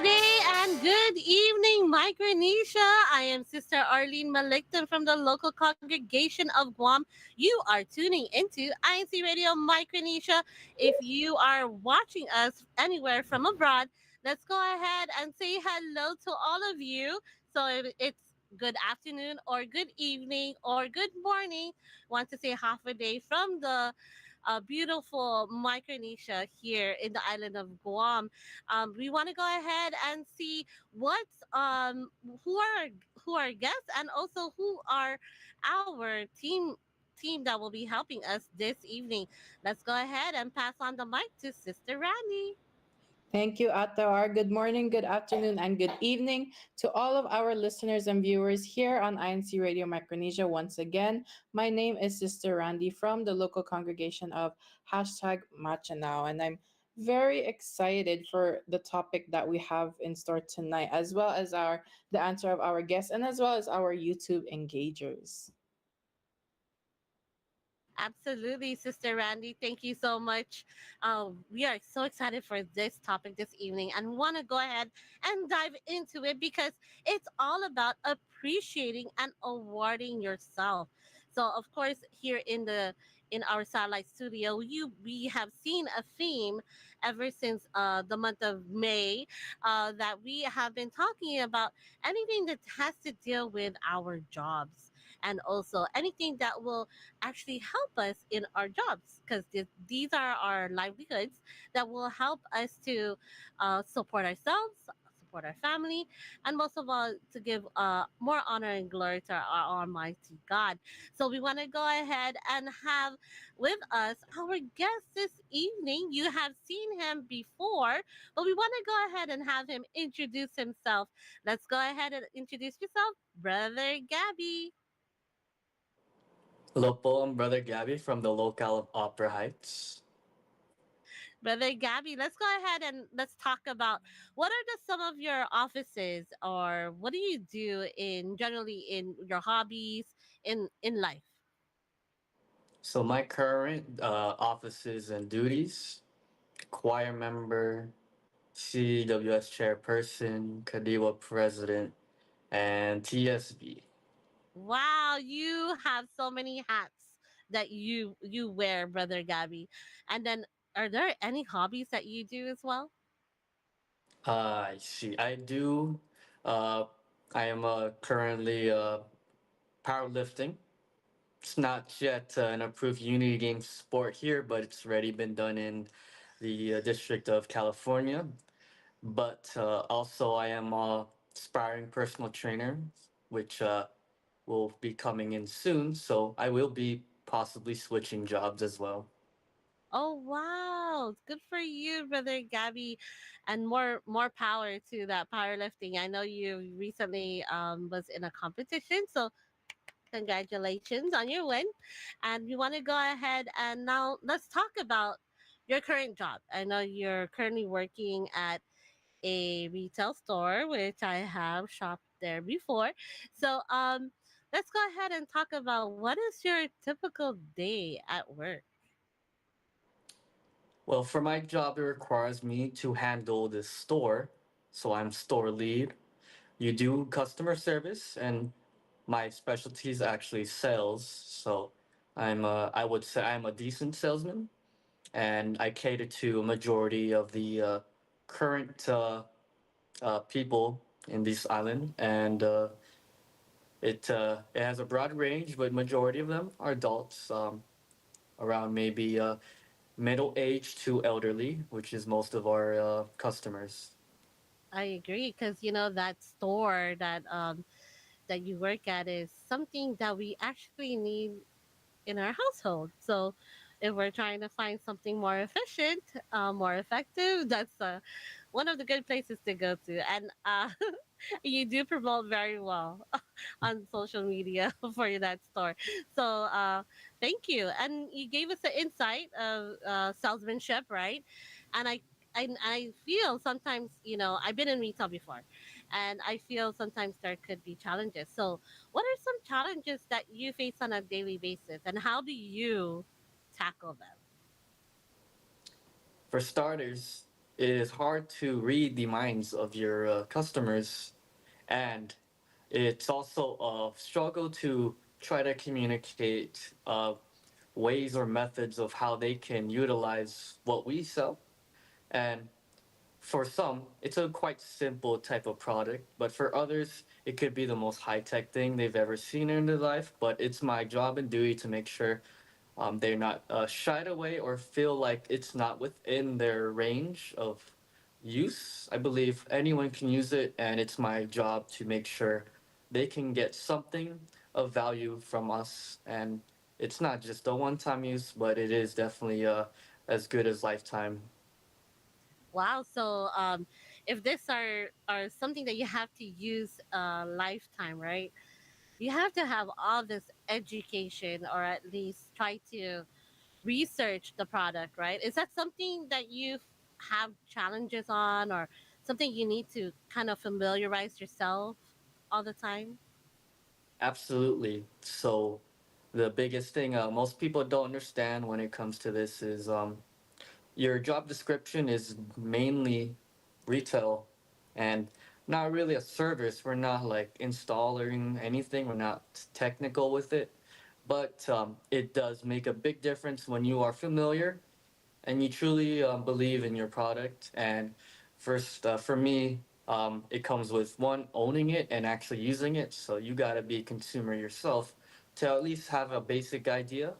Good day and good evening, Micronesia. I am Sister Arlene Malikton from the local congregation of Guam. You are tuning into INCRadio Micronesia. If you are watching us anywhere from abroad, let's go ahead and say hello to all of you. So if it's good afternoon or good evening or good morning, want to say half a day from the beautiful Micronesia here in the island of Guam. We want to go ahead and see what's who are who are guests and also who are our team that will be helping us this evening. Let's go ahead and pass on the mic to Sister Randy. Thank you, Atawar. Good morning, good afternoon, and good evening to all of our listeners and viewers here on INC Radio Micronesia. Once again, my name is Sister Randy from the local congregation of #Machanao, and I'm very excited for the topic that we have in store tonight, as well as the answer of our guests, and as well as our YouTube engagers. Absolutely, Sister Randy. Thank you so much. We are so excited for this topic this evening and want to go ahead and dive into it because it's all about appreciating and awarding yourself. So, of course, here in our satellite studio, we have seen a theme ever since the month of May that we have been talking about anything that has to deal with our jobs and also anything that will actually help us in our jobs because these are our livelihoods that will help us to support ourselves, support our family, and most of all to give more honor and glory to our almighty God. So we want to go ahead and have with us our guest this evening. You have seen him before, but we want to go ahead and have him introduce himself. Let's go ahead and introduce yourself, Brother Gabby. Hello po, I'm Brother Gabby from the locale of Opera Heights. Brother Gabby, let's go ahead and let's talk about what are some of your offices or what do you do in generally in your hobbies in life? So my current offices and duties, choir member, CWS chairperson, Kadiwa president, and TSB. Wow, you have so many hats that you wear, Brother Gabby. And then are there any hobbies that you do as well? I see. I do. Uh, I am currently powerlifting. It's not yet an approved Unity Games sport here, but it's already been done in the District of California. But also, I am a aspiring personal trainer, which will be coming in soon. So I will be possibly switching jobs as well. Oh wow, good for you, Brother Gabby, and more power to that powerlifting. I know you recently was in a competition, so congratulations on your win. And we want to go ahead and now let's talk about your current job. I know you're currently working at a retail store, which I have shopped there before. So let's go ahead and talk about what is your typical day at work. Well, for my job, it requires me to handle the store. So I'm store lead. You do customer service, and my specialty is actually sales. So I would say I'm a decent salesman, and I cater to a majority of the current people in this island, and it has a broad range, but majority of them are adults, around maybe middle age to elderly, which is most of our customers. I agree because you know that store that you work at is something that we actually need in our household. So if we're trying to find something more efficient, more effective, that's one of the good places to go to. And you do promote very well on social media for that store. So thank you. And you gave us an insight of salesmanship, right? And I feel sometimes, you know, I've been in retail before, and I feel sometimes there could be challenges. So, what are some challenges that you face on a daily basis, and how do you tackle them? For starters, it is hard to read the minds of your customers, and it's also a struggle to try to communicate ways or methods of how they can utilize what we sell. And for some, it's a quite simple type of product, but for others, it could be the most high tech thing they've ever seen in their life. But it's my job and duty to make sure they're not shied away or feel like it's not within their range of use. I believe anyone can use it, and it's my job to make sure they can get something of value from us. And it's not just a one time use, but it is definitely as good as lifetime. Wow. So if this are something that you have to use a lifetime, right? You have to have all this education, or at least try to research the product, right? Is that something that you have challenges on, or something you need to kind of familiarize yourself all the time? Absolutely. So, the biggest thing most people don't understand when it comes to this is your job description is mainly retail and not really a service. We're not like installing anything, we're not technical with it. But it does make a big difference when you are familiar and you truly believe in your product. And first, for me, it comes with one, owning it and actually using it. So you got to be a consumer yourself to at least have a basic idea.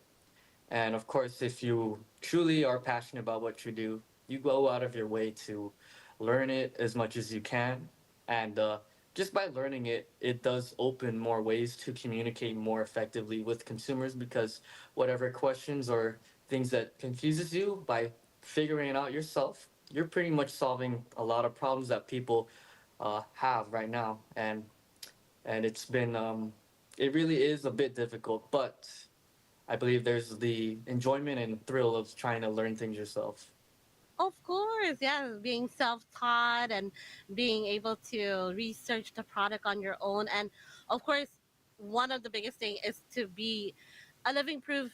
And of course, if you truly are passionate about what you do, you go out of your way to learn it as much as you can. And just by learning it, it does open more ways to communicate more effectively with consumers because whatever questions or things that confuses you by figuring it out yourself, you're pretty much solving a lot of problems that people have right now. And it's been it really is a bit difficult, but I believe there's the enjoyment and thrill of trying to learn things yourself. Of course, yeah, being self-taught and being able to research the product on your own, and of course, one of the biggest thing is to be a living proof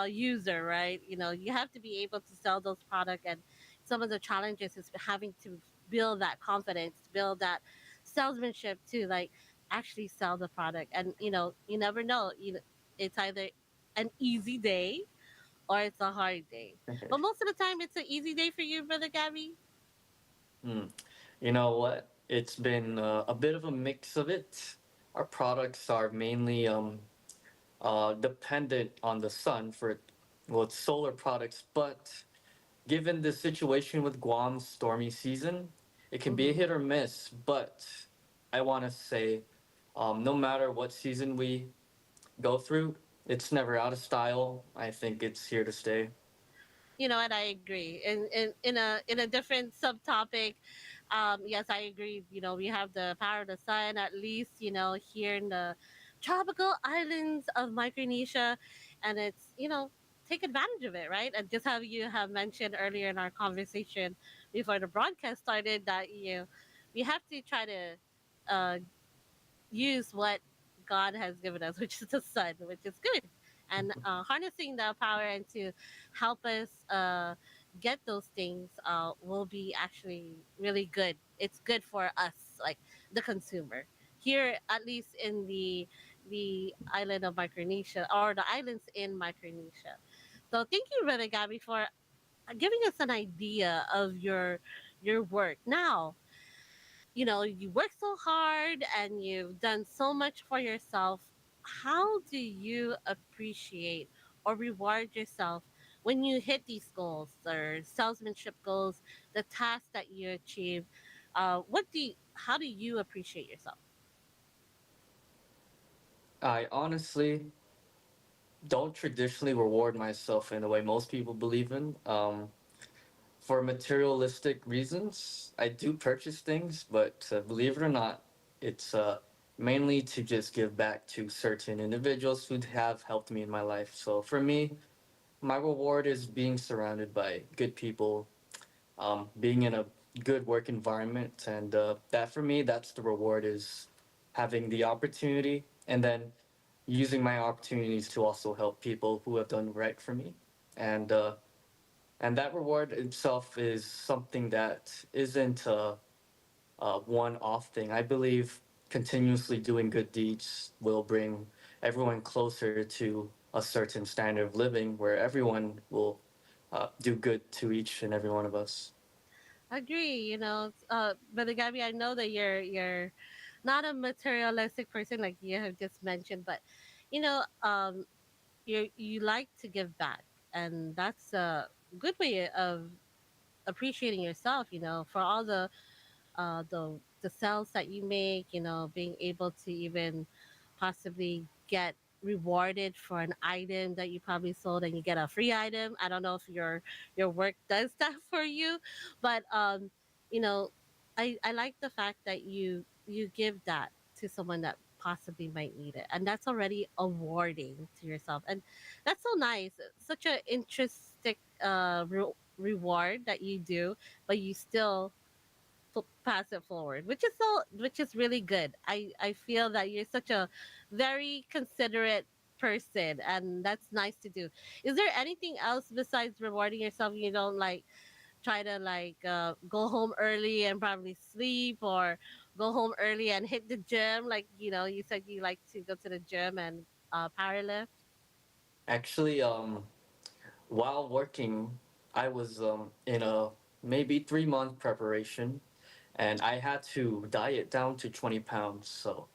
user, right? You know, you have to be able to sell those products, and some of the challenges is having to build that confidence, build that salesmanship to like actually sell the product, and you never know, it's either an easy day or it's a hard day. But most of the time, it's an easy day for you, Brother Gabby. Hmm. You know what? It's been a bit of a mix of it. Our products are mainly dependent on the sun for, well, it's solar products, but given the situation with Guam's stormy season, it can be a Hmm. hit or miss. But I want to say, no matter what season we go through, it's never out of style. I think it's here to stay. You know, and I agree. In a different subtopic, yes, I agree. You know, we have the power of the sun. At least here in the tropical islands of Micronesia, and it's take advantage of it, right? And just how you have mentioned earlier in our conversation before the broadcast started that we have to try to uh, use what God has given us, which is the sun, which is good, and harnessing the power and to help us get those things will be actually really good. It's good for us, like the consumer here, at least in the island of Micronesia, or the islands in Micronesia. So thank you, Brother Gabby, for giving us an idea of your work. Now, you work so hard and you've done so much for yourself. How do you appreciate or reward yourself when you hit these goals or salesmanship goals, the tasks that you achieve? How do you appreciate yourself? I honestly don't traditionally reward myself in the way most people believe in. For materialistic reasons, I do purchase things, but believe it or not, it's mainly to just give back to certain individuals who have helped me in my life. So for me, my reward is being surrounded by good people, being in a good work environment, and that for me, that's the reward is having the opportunity and then using my opportunities to also help people who have done right for me. And And that reward itself is something that isn't a one-off thing. I believe continuously doing good deeds will bring everyone closer to a certain standard of living where everyone will do good to each and every one of us. Agree. Brother Gabby, I know that you're not a materialistic person like you have just mentioned, but you know, you like to give back, and that's a good way of appreciating yourself. For all the sales that you make, being able to even possibly get rewarded for an item that you probably sold and you get a free item. I don't know if your work does that for you, but you know I like the fact that you give that to someone that possibly might need it, and that's already awarding to yourself, and that's so nice. Such an interesting reward that you do, but you still pass it forward, which is really good. I feel that you're such a very considerate person, and that's nice to do. Is there anything else besides rewarding yourself? You don't like try to like go home early and probably sleep, or go home early and hit the gym, like you said you like to go to the gym and power lift. Actually, while working, I was in a maybe 3 month preparation, and I had to diet down to 20 pounds. So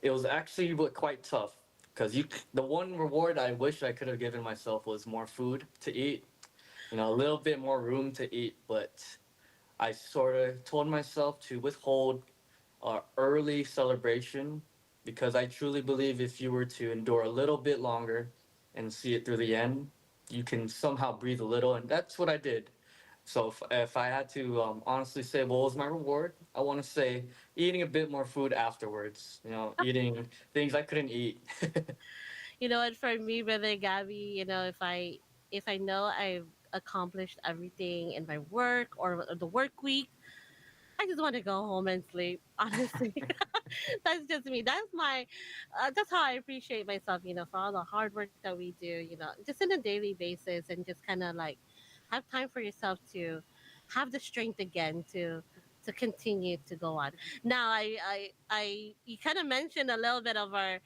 it was actually quite tough because the one reward I wish I could have given myself was more food to eat, a little bit more room to eat, but I sort of told myself to withhold early celebration because I truly believe if you were to endure a little bit longer and see it through the end, you can somehow breathe a little, and that's what I did. So if I had to honestly say what was my reward, I want to say eating a bit more food afterwards. Eating things I couldn't eat. And for me, brother Gabby, if I know I've accomplished everything in my work or the work week, I just want to go home and sleep. Honestly, that's just me. That's how I appreciate myself. For all the hard work that we do. Just on a daily basis, and just kind of like have time for yourself to have the strength again to continue to go on. Now, you kind of mentioned a little bit of our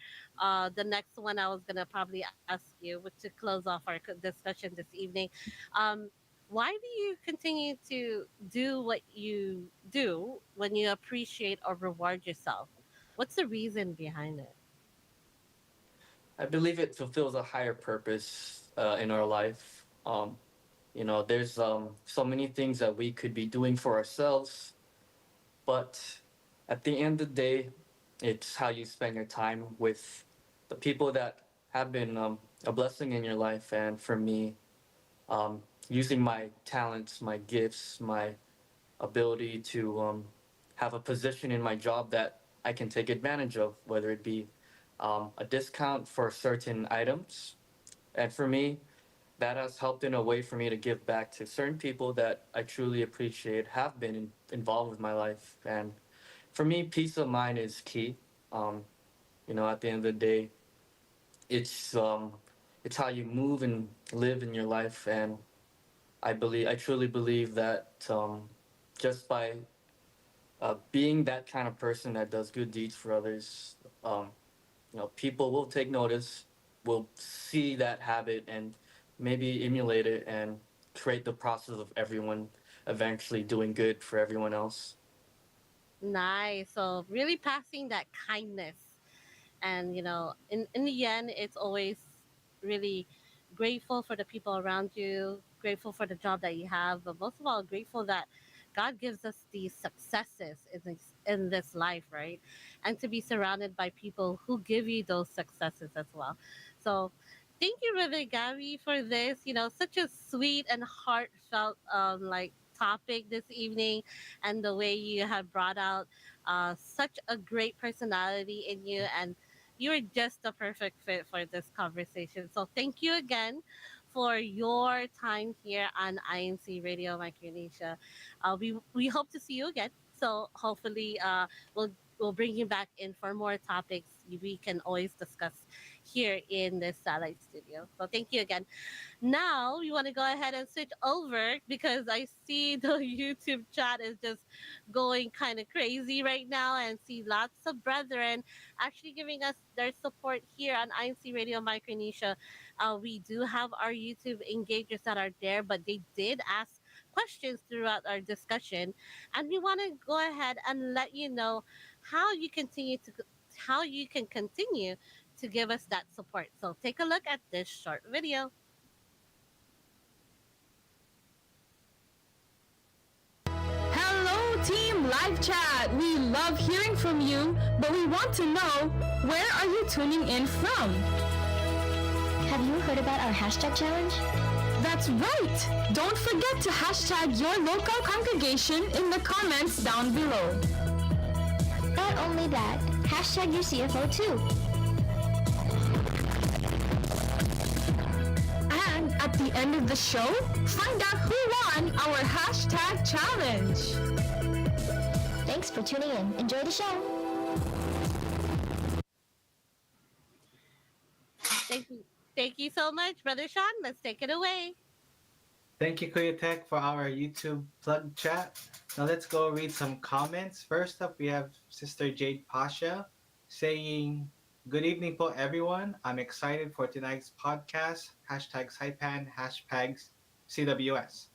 the next one I was gonna probably ask you, which to close off our discussion this evening. Um, why do you continue to do what you do when you appreciate or reward yourself? What's the reason behind it? I believe it fulfills a higher purpose in our life. There's so many things that we could be doing for ourselves, but at the end of the day, it's how you spend your time with the people that have been a blessing in your life. And for me, using my talents, my gifts, my ability to have a position in my job that I can take advantage of, whether it be a discount for certain items. And for me, that has helped in a way for me to give back to certain people that I truly appreciate have been involved with my life. And for me, peace of mind is key. Um, at the end of the day, it's um, it's how you move and live in your life, and I truly believe that just by being that kind of person that does good deeds for others, people will take notice, will see that habit, and maybe emulate it and create the process of everyone eventually doing good for everyone else. Nice. So really passing that kindness, and in the end, it's always really grateful for the people around you, grateful for the job that you have, but most of all, grateful that God gives us these successes in this life, right? And to be surrounded by people who give you those successes as well. So thank you, Brother Gabby, for this, such a sweet and heartfelt like topic this evening, and the way you have brought out such a great personality in you, and you're just the perfect fit for this conversation. So thank you again for your time here on INC Radio Micronesia. We hope to see you again. So hopefully we'll bring you back in for more topics we can always discuss here in the satellite studio. So thank you again. Now we want to go ahead and switch over because I see the YouTube chat is just going kind of crazy right now, and see lots of brethren actually giving us their support here on INC Radio Micronesia. We do have our YouTube engagers that are there, but they did ask questions throughout our discussion, and we want to go ahead and let you know how you continue to how you can continue to give us that support. So take a look at this short video. Hello, Team Live Chat! We love hearing from you, but we want to know, where are you tuning in from? Have you heard about our hashtag challenge? That's right! Don't forget to hashtag your local congregation in the comments down below. Not only that, hashtag your CFO too. And at the end of the show, find out who won our hashtag challenge. Thanks for tuning in. Enjoy the show. Thank you so much, Brother Sean. Let's take it away. Thank you, Kuya Tech, for our YouTube plug chat. Now let's go read some comments. First up, we have Sister Jade Pasha saying, "Good evening po everyone. I'm excited for tonight's podcast. Hashtag Saipan, hashtags CWS."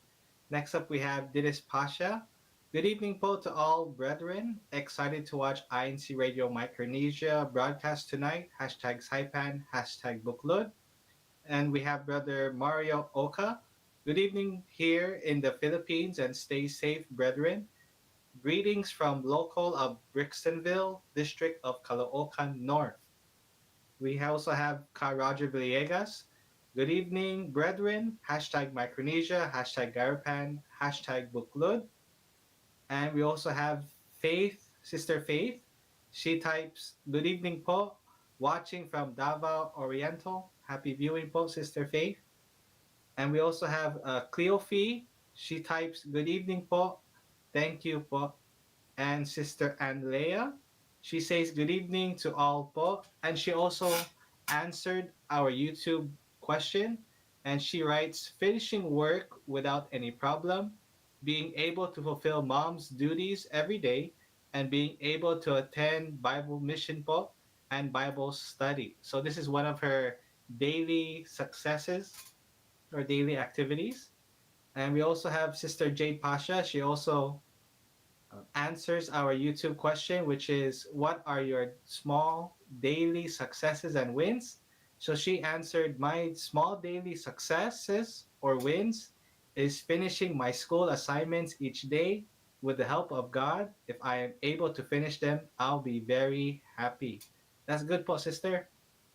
Next up, we have Didis Pasha. "Good evening po to all brethren. Excited to watch INC Radio Micronesia broadcast tonight. Hashtag Saipan, hashtag Buklod." And we have Brother Mario Oka. "Good evening here in the Philippines and stay safe, brethren. Greetings from local of Brixtonville, district of Caloocan North." We also have Ka Roger Villegas. "Good evening, brethren. Hashtag Micronesia, hashtag Garapan, hashtag Buklod." And we also have Faith, Sister Faith. She types, "Good evening po. Watching from Davao Oriental. Happy viewing po, Sister Faith." And we also have Cleophie. She types, "Good evening po. Thank you po." And Sister Andrea, she says, "Good evening to all po." And she also answered our YouTube question. And she writes, "Finishing work without any problem, being able to fulfill mom's duties every day, and being able to attend Bible mission po and Bible study." So this is one of her daily successes or daily activities. And we also have Sister Jade Pasha. She also answers our YouTube question, which is, "What are your small daily successes and wins?" So she answered, "My small daily successes or wins is finishing my school assignments each day with the help of God. If I am able to finish them, I'll be very happy." That's good po, sister.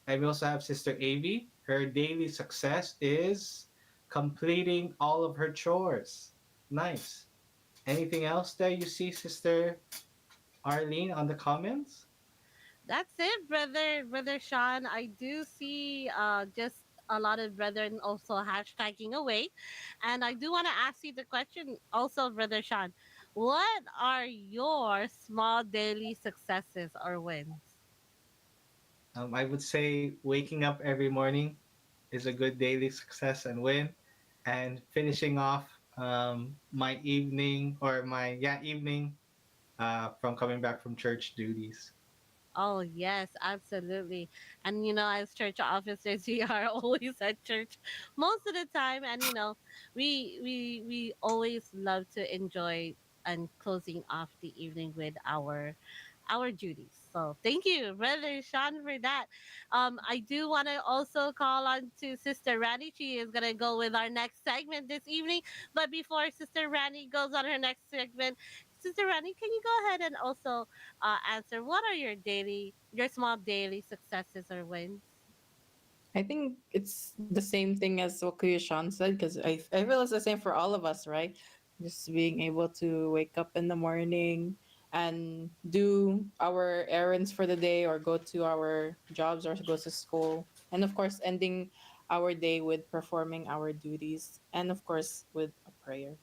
And we also have Sister Avi. Her daily success is completing all of her chores. Nice. Anything else that you see, Sister Arlene, on the comments? That's it, brother Sean. I do see just a lot of brethren also hashtagging away. And I do want to ask you the question also, brother Sean. What are your small daily successes or wins? I would say waking up every morning is a good daily success and win, and finishing off my evening or my evening from coming back from church duties. Oh yes, absolutely. And as church officers, we are always at church most of the time, and we always love to enjoy and closing off the evening with our duties. So thank you, Brother Sean, for that. I do want to also call on to Sister Randy. She is gonna go with our next segment this evening. But before Sister Randy goes on her next segment, Sister Randy, can you go ahead and also answer what are your small daily successes or wins? I think it's the same thing as what Kuya Sean said, because I feel it's the same for all of us, right? Just being able to wake up in the morning and do our errands for the day, or go to our jobs, or go to school. And of course, ending our day with performing our duties, and of course, with a prayer.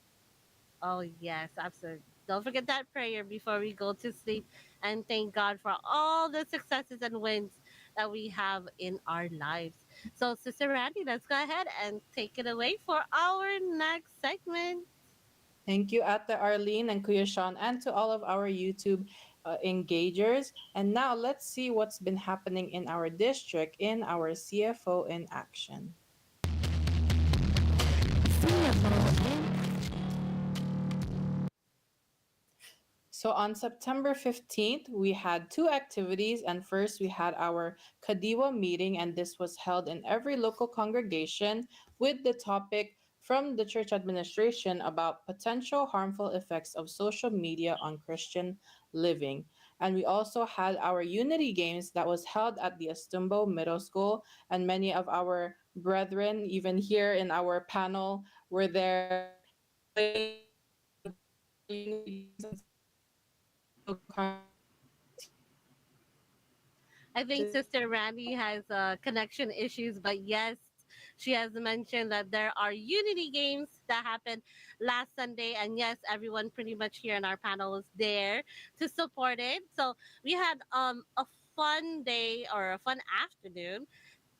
Oh yes, absolutely. Don't forget that prayer before we go to sleep, and thank God for all the successes and wins that we have in our lives. So, Sister Randy, let's go ahead and take it away for our next segment. Thank you, Ate Arlene and Kuya Sean, and to all of our YouTube engagers. And now let's see what's been happening in our district in our CFO in action. So on September 15th, we had two activities. And first, we had our Kadiwa meeting, and this was held in every local congregation with the topic from the church administration about potential harmful effects of social media on Christian living. And we also had our Unity Games that was held at the Estumbo Middle School, and many of our brethren, even here in our panel, were there playing the Unity Games and celebrating the local congregation's teamwork. I think Sister Randy has connection issues, but yes, she has mentioned that there are Unity games that happened last Sunday, and yes, everyone pretty much here in our panel was there to support it. So we had a fun day or a fun afternoon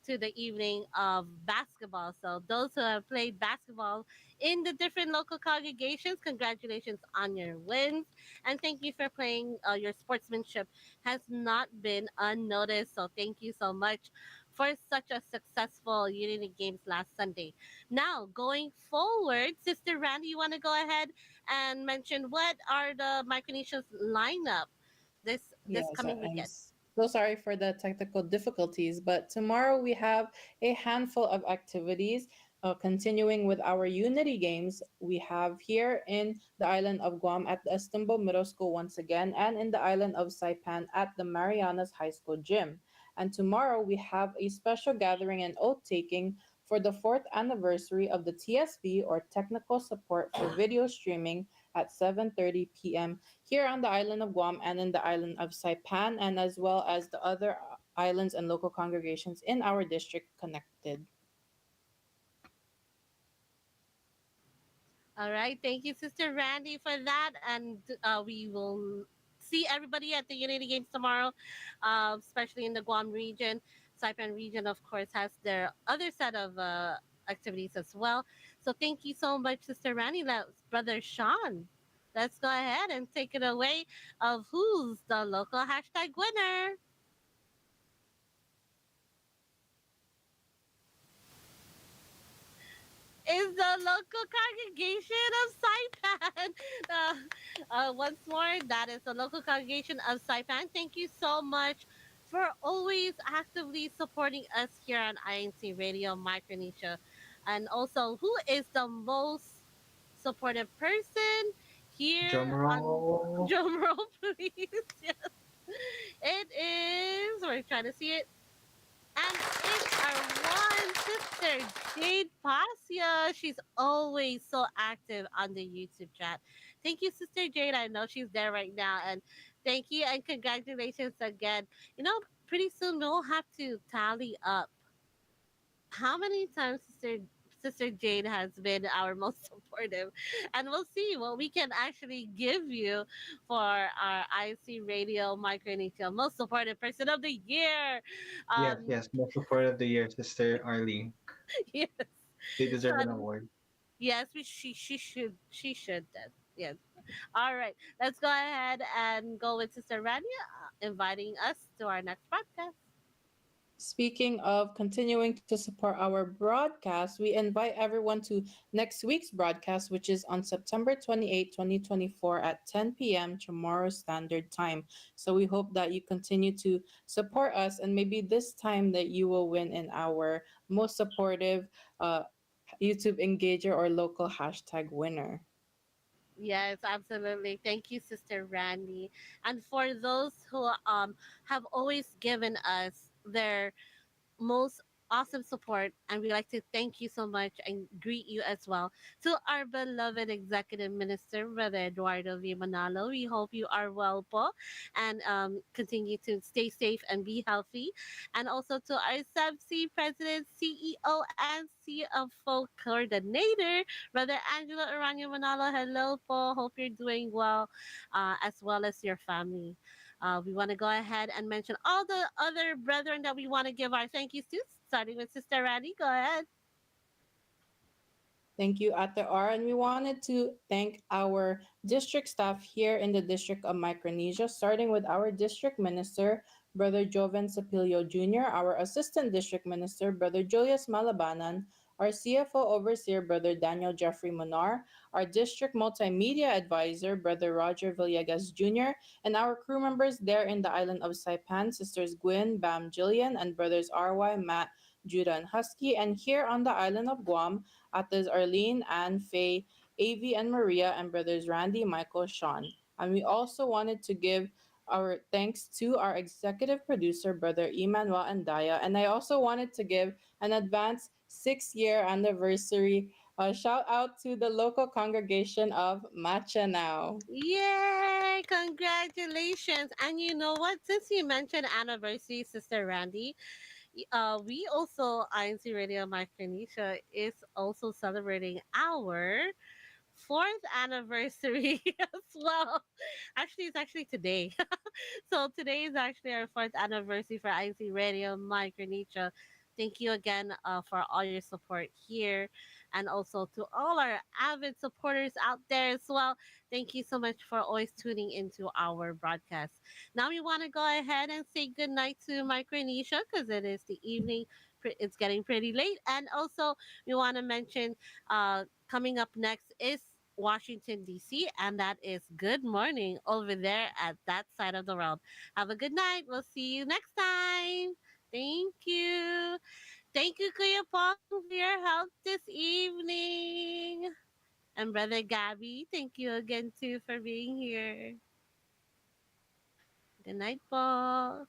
to the evening of basketball. So those who have played basketball in the different local congregations, congratulations on your wins, and thank you for playing. Your sportsmanship has not been unnoticed. So thank you so much for such a successful Unity Games last Sunday. Now going forward, Sister Randy, you want to go ahead and mention what are the Micronesia's lineup this Yes, coming I'm weekend? so sorry for the technical difficulties, but tomorrow we have a handful of activities. Continuing with our Unity games, we have here in the island of Guam at the Estumbo Middle School once again, and in the island of Saipan at the Marianas High School gym. And tomorrow we have a special gathering and oath taking for the fourth anniversary of the TSP, or Technical Support for Video Streaming, at 7:30 p.m. here on the island of Guam and in the island of Saipan, and as well as the other islands and local congregations in our district connected. All right. Thank you, Sister Randy, for that. And we will see everybody at the Unity Games tomorrow, especially in the Guam region. Saipan region, of course, has their other set of activities as well. So thank you so much, Sister Randy. That's Brother Sean. Let's go ahead and take it away of who's the local hashtag winner. Is the local congregation of Saipan. Once more, that is the local congregation of Saipan. Thank you so much for always actively supporting us here on INC Radio Micronesia. And also, who is the most supportive person here on Drumroll. drumroll, please? Yes, it is. We're trying to see it. And it's our one sister, Jade Pasia. She's always so active on the YouTube chat. Thank you, Sister Jade. I know she's there right now. And thank you and congratulations again. You know, pretty soon we'll have to tally up how many times Sister Jade has been our most supportive, and we'll see what we can actually give you for our IC Radio Micronesia Most Supportive Person of the Year. Yes, Um, yes. Most support of the year, Sister Arlene. yes, They deserve an um, award. yes, she should then. Yes. All right, let's go ahead and go with Sister Rania, inviting us to our next podcast. Speaking of continuing to support our broadcast, we invite everyone to next week's broadcast, which is on September 28, 2024 at 10 p.m. tomorrow Standard Time. So we hope that you continue to support us, and maybe this time that you will win in our most supportive uh, YouTube engager or local hashtag winner. Yes, absolutely. Thank you, Sister Randy. And for those who have always given us their most awesome support, and we like to thank you so much and greet you as well to our beloved executive minister, Brother Eduardo V. Manalo. We hope you are well, po, and continue to stay safe and be healthy. And also to our Subsea President, CEO, and CFO coordinator, Brother Angelo Aranyo Manalo. Hello po. Hope you're doing well, as well as your family. We want to go ahead and mention all the other brethren that we want to give our thank yous to, starting with Sister Randy. Go ahead. Thank you, Ate R. And we wanted to thank our district staff here in the District of Micronesia, starting with our district minister, Brother Joven Sapilio Jr., our assistant district minister, Brother Julius Malabanan, our CFO overseer, Brother Daniel Jeffrey Monar, our district multimedia advisor, Brother Roger Villegas Jr., and our crew members there in the island of Saipan, Sisters Gwyn, Bam Jillian, and Brothers R.Y., Matt, Judah, and Husky, and here on the island of Guam, Ates Arlene, Anne, Faye, Avi, and Maria, and brothers Randy, Michael, Sean. And we also wanted to give our thanks to our executive producer, Brother Emmanuel and Daya. And I also wanted to give an advance 6-year anniversary shout out to the local congregation of Macha Now. Yay! Congratulations! And you know what? Since you mentioned anniversary, Sister Randy, we also, INC Radio Micronesia, is also celebrating our fourth anniversary as well. Actually, it's actually today. So today is actually our fourth anniversary for IC Radio Micronesia. Thank you again for all your support here, and also to all our avid supporters out there as well. Thank you so much for always tuning into our broadcast. Now we want to go ahead and say goodnight to Micronesia because it is the evening. It's getting pretty late, and also we want to mention coming up next is Washington, D.C., and that is good morning over there at that side of the world. Have a good night. We'll see you next time. Thank you. Thank you, Kuya Pong, for your help this evening. And Brother Gabby, thank you again, too, for being here. Good night, po.